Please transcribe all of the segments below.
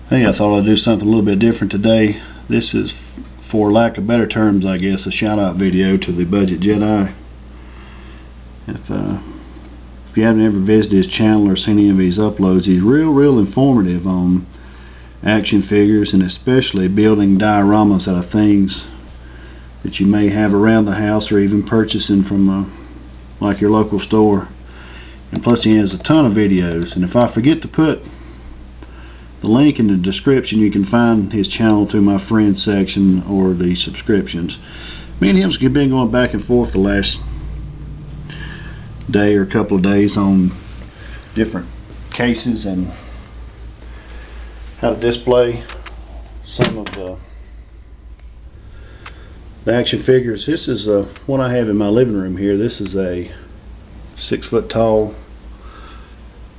Hey, I thought I'd do something a little bit different today. This is, for lack of better terms, I guess, a shout out video to the Budget Jedi. If you haven't ever visited his channel or seen any of his uploads, he's real informative on action figures and especially building dioramas out of things that you may have around the house or even purchasing from like your local store. And plus he has a ton of videos, and if I forget to put the link in the description, you can find his channel through my friends section or the subscriptions. Me and him's been going back and forth the last day or couple of days on different cases and how to display some of the action figures. This is one I have in my living room here. This is a 6 foot tall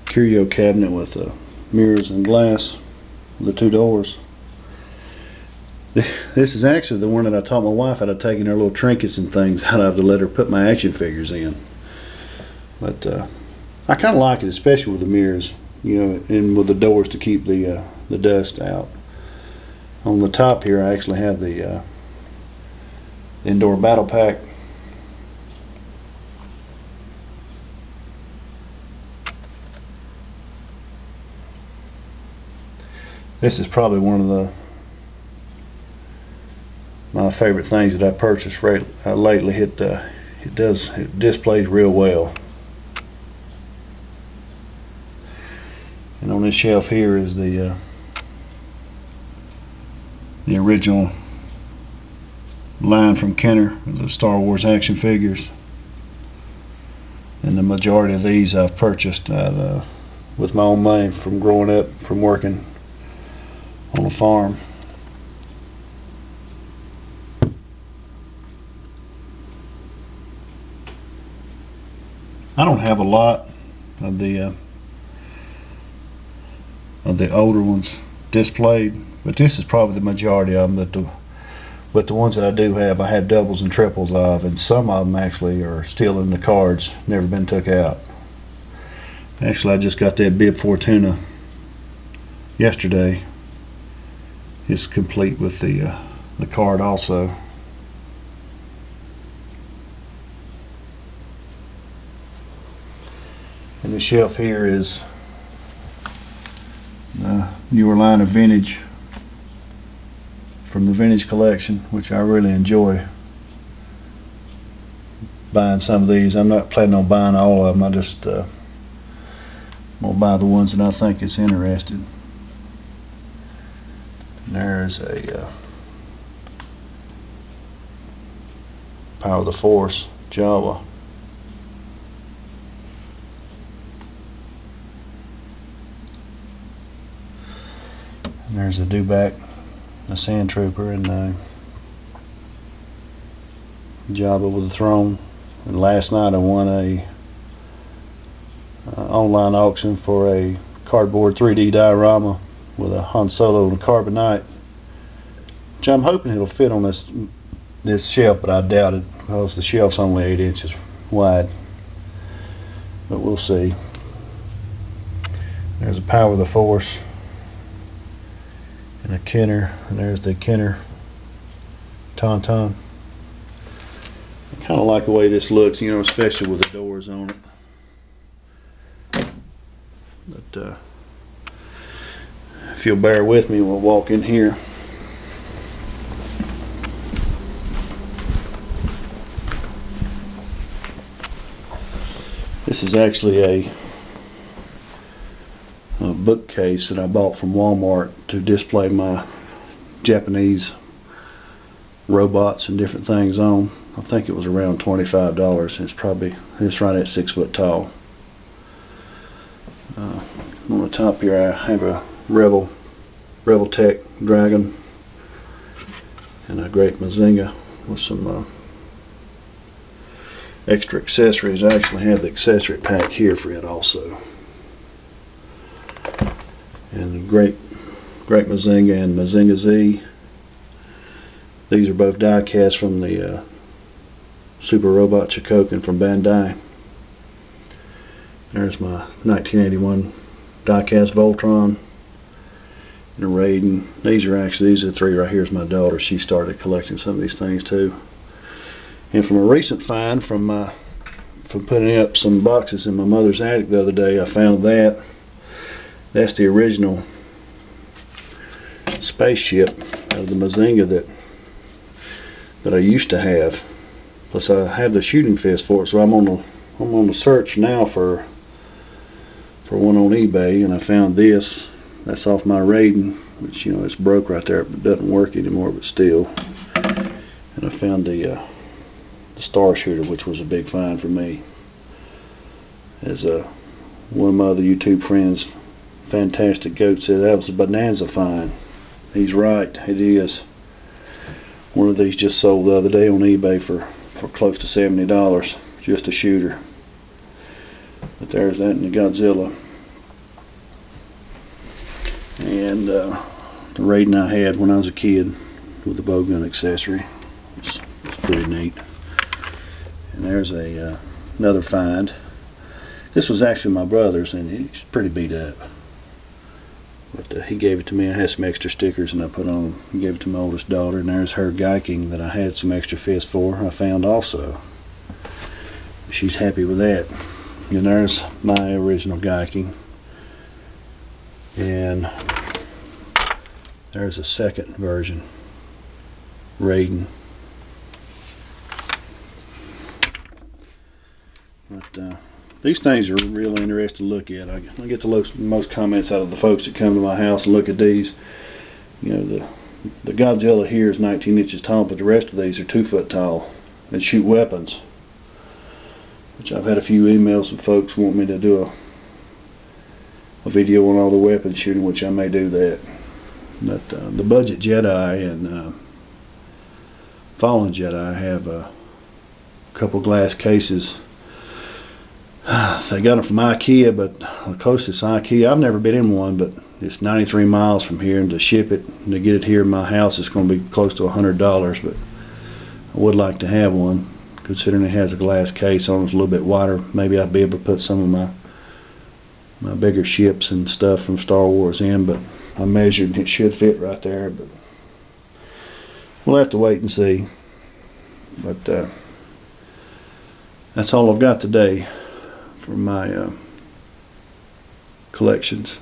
curio cabinet with mirrors and glass, the two doors. This is actually the one that I taught my wife how to take her little trinkets and things out of to let her put my action figures in. But I kind of like it, especially with the mirrors, you know, and with the doors to keep the dust out. On the top here I actually have the indoor battle pack. This is probably one of my favorite things that I purchased lately. It displays real well. And on this shelf here is the original line from Kenner, the Star Wars action figures. And the majority of these I've purchased with my own money from growing up, from working on a farm. I don't have a lot of the older ones displayed, but this is probably the majority of them. But the ones that I do have, I have doubles and triples of, and some of them actually are still in the cards, never been took out. Actually, I just got that Bib Fortuna yesterday. It's complete with the card also. And the shelf here is the newer line of vintage from the vintage collection, which I really enjoy buying some of these. I'm not planning on buying all of them. I just will buy the ones that I think is interesting. And there's a Power of the Force Jawa. And there's a Dewback, the Sand Trooper, and Jabba with the throne. And last night I won a online auction for a cardboard 3D diorama with a Han Solo and a carbonite, which I'm hoping it'll fit on this shelf, but I doubt it because the shelf's only 8 inches wide. But we'll see. There's a Power of the Force and a Kenner, and there's the Kenner Tauntaun. I kind of like the way this looks, you know, especially with the doors on it. But if you'll bear with me, we'll walk in here. This is actually a bookcase that I bought from Walmart to display my Japanese robots and different things on. I think it was around $25. It's right at 6 foot tall. On the top here I have a Rebel Tech Dragon and a Great Mazinga with some extra accessories. I actually have the accessory pack here for it also. And the Great Mazinga and Mazinga Z. These are both die cast from the Super Robot Shogun from Bandai. There's my 1981 die-cast Voltron and a Raiden. These are three right here is my daughter. She started collecting some of these things too. And from a recent find from putting up some boxes in my mother's attic the other day, I found that. That's the original spaceship out of the Mazinga that I used to have. Plus I have the shooting fist for it, so I'm on the search now for one on eBay, and I found this. That's off my Raiden, which, you know, it's broke right there. It doesn't work anymore, but still. And I found the Star Shooter, which was a big find for me. As one of my other YouTube friends, Fantastic Goat, said that was a bonanza find. He's right, it is. One of these just sold the other day on eBay for close to $70, just a shooter. But there's that in the Godzilla. And the Raiden I had when I was a kid with the bowgun accessory. It's pretty neat. And there's another find. This was actually my brother's, and he's pretty beat up. But he gave it to me. I had some extra stickers and I put on. He gave it to my oldest daughter, and there's her Geiking that I had some extra fists for. I found also. She's happy with that. And there's my original Geiking. And there's a second version, Raiden. But these things are real interesting to look at. I get the most comments out of the folks that come to my house and look at these. You know, the Godzilla here is 19 inches tall, but the rest of these are 2 foot tall and shoot weapons. Which I've had a few emails from folks want me to do a video on all the weapon shooting, which I may do that. But the Budget Jedi and Fallen Jedi have a couple glass cases. They got them from IKEA, but the closest IKEA, I've never been in one, but it's 93 miles from here, and to ship it and to get it here in my house, it's going to be close to $100. But I would like to have one, considering it has a glass case on it. It's a little bit wider. Maybe I'll be able to put some of my bigger ships and stuff from Star Wars in, but I measured and it should fit right there. But we'll have to wait and see. But that's all I've got today for my collections.